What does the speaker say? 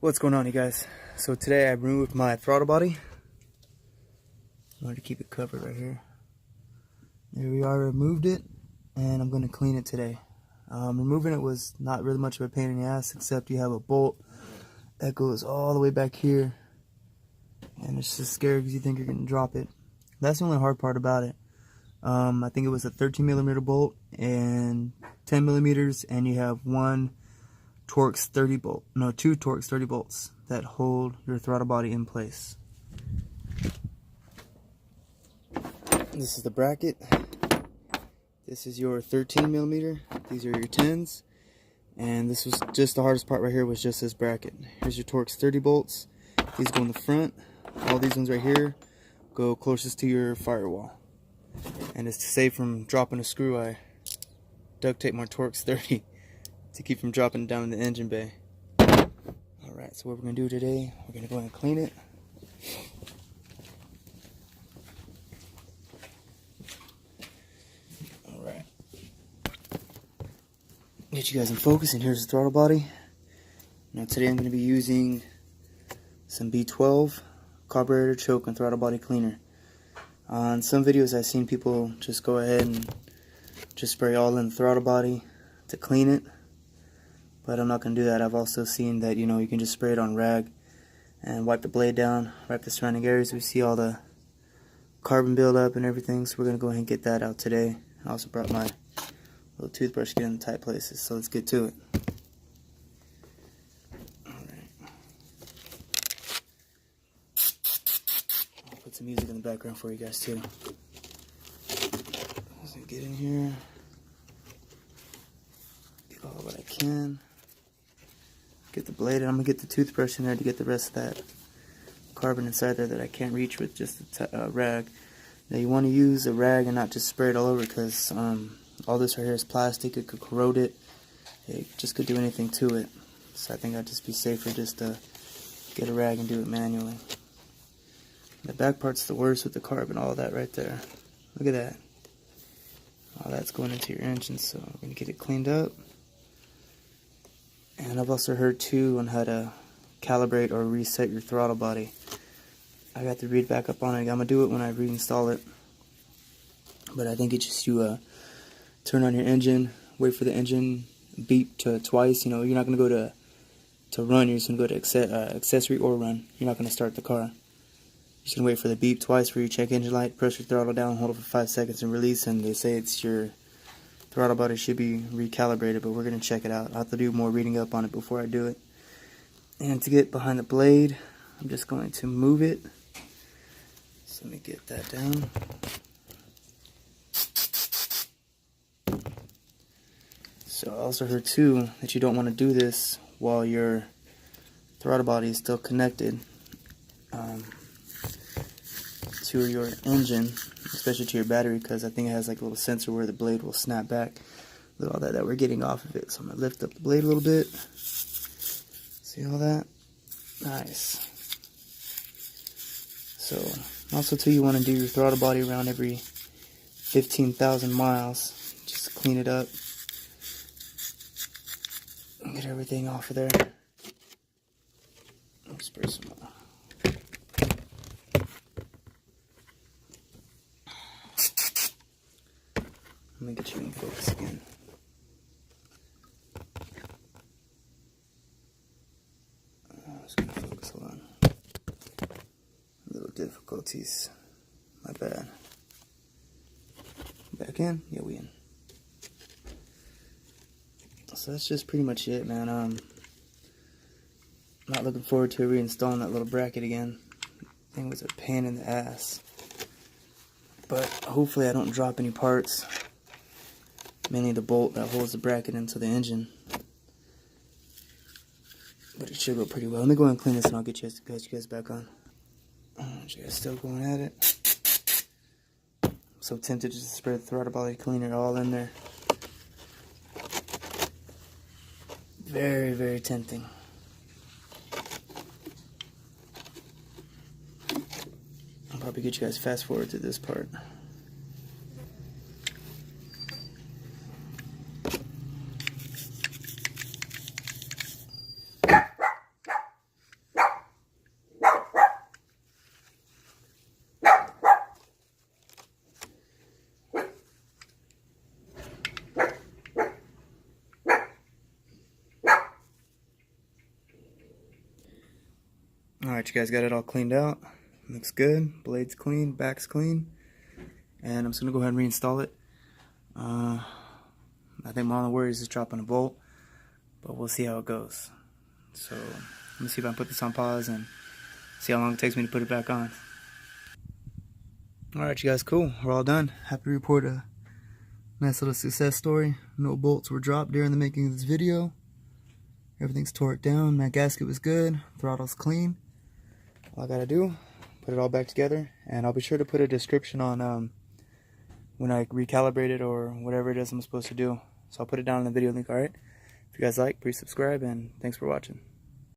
What's going on, you guys? So today I removed my throttle body. I wanted to keep it covered right here. There we are, removed it, and I'm going to clean it today. Removing it was not really much of a pain in the ass, except you have a bolt that goes all the way back here, and it's just scary because you think you're going to drop it. That's the only hard part about it. I think it was a 13mm bolt and 10mm, and you have two Torx 30 bolts that hold your throttle body in place. This is the bracket. This is your 13mm. These are your 10s. And this was just the hardest part right here, was just this bracket. Here's your Torx 30 bolts. These go in the front. All these ones right here go closest to your firewall. And it's to save from dropping a screw, I duct tape my Torx 30 to keep from dropping down in the engine bay. Alright, so what we're going to do today, we're going to go ahead and clean it. Alright. Get you guys in focus, and here's the throttle body. Now today I'm going to be using some B12 carburetor choke and throttle body cleaner. On some videos I've seen people just go ahead and just spray all in the throttle body to clean it. But I'm not going to do that. I've also seen that, you can just spray it on rag and wipe the blade down, wipe the surrounding areas. We see all the carbon buildup and everything, so we're going to go ahead and get that out today. I also brought my little toothbrush to get in the tight places, so let's get to it. Alright. I'll put some music in the background for you guys too. As I get in here, get all what I can. Get the blade, and I'm going to get the toothbrush in there to get the rest of that carbon inside there that I can't reach with just a rag. Now you want to use a rag and not just spray it all over, because all this right here is plastic. It could corrode it. It just could do anything to it. So I think I'd just be safer just to get a rag and do it manually. The back part's the worst with the carbon, all that right there. Look at that. All that's going into your engine, so we're going to get it cleaned up. And I've also heard too on how to calibrate or reset your throttle body. I got to read back up on it. I'm going to do it when I reinstall it. But I think it's just you turn on your engine, wait for the engine beep to twice. You're not going to go to run. You're just going to go to accessory or run. You're not going to start the car. You're just going to wait for the beep twice for your check engine light, press your throttle down, hold it for 5 seconds and release, and they say it's your throttle body should be recalibrated, but we're going to check it out. I'll have to do more reading up on it before I do it. And to get behind the blade, I'm just going to move it. So let me get that down. So I also heard too that you don't want to do this while your throttle body is still connected to your engine, especially to your battery, because I think it has like a little sensor where the blade will snap back. Look at all that we're getting off of it. So I'm going to lift up the blade a little bit. See all that? Nice. So also too, you want to do your throttle body around every 15,000 miles. Just clean it up. Get everything off of there. Spray some more. Let me get you in focus again. Just gonna focus, hold on. Little difficulties. My bad. Back in? Yeah, we in. So that's just pretty much it, man. Not looking forward to reinstalling that little bracket again. I think it was a pain in the ass. But hopefully I don't drop any parts. Mainly the bolt that holds the bracket into the engine. But it should go pretty well. Let me go ahead and clean this and I'll get you guys back on. You guys still going at it. I'm so tempted to just spray the throttle body cleaner all in there. Very, very tempting. I'll probably get you guys fast forward to this part. Alright, you guys got it all cleaned out. Looks good. Blade's clean, back's clean. And I'm just going to go ahead and reinstall it. I think my only worry is just dropping a bolt, but we'll see how it goes. So let me see if I can put this on pause and see how long it takes me to put it back on. Alright, you guys, cool. We're all done. Happy to report a nice little success story. No bolts were dropped during the making of this video. Everything's torqued down. My gasket was good. Throttle's clean. All I gotta do, put it all back together, and I'll be sure to put a description on when I recalibrate it or whatever it is I'm supposed to do. So I'll put it down in the video link, alright? If you guys like, please subscribe, and thanks for watching.